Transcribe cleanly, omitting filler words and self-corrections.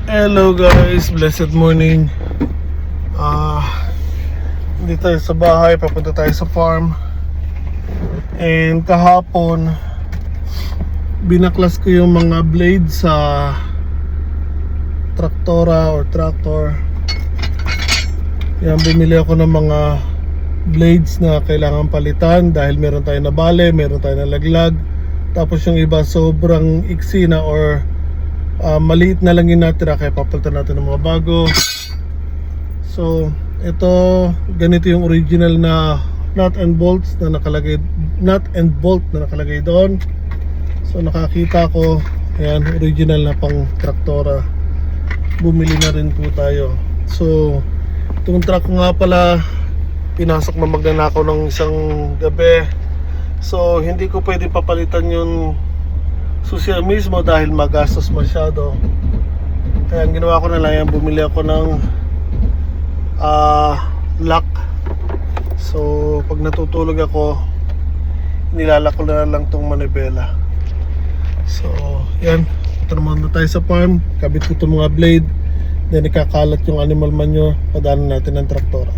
Hello guys, blessed morning. Hindi tayo sa bahay, papunta tayo sa farm. And kahapon binaklas ko yung mga blades sa traktora or tractor. Yan, bumili ako ng mga blades na kailangan palitan dahil meron tayo nabali, meron tayo nalaglag. Tapos yung iba sobrang iksi na or maliit na lang yung natira, kaya papalitan natin ng mga bago. So ito, ganito yung original na nut and bolts na nakalagay, nut and bolt na nakalagay doon. So nakakita ko, ayan, original na pang traktora. Bumili na rin po tayo. So itong truck nga pala, pinasok na magnanakaw ng isang gabi. So hindi ko pwede papalitan yung susiya mismo dahil magastos masyado. Kaya ang ginawa ko na lang yan, bumili ako ng lock. So pag natutulog ako, nilalak ko na lang tong manibela. So yan, ito naman na tayo sa farm. Kabit ko itong mga blade, then ikakalat yung animal manure, padaanan natin ng traktora.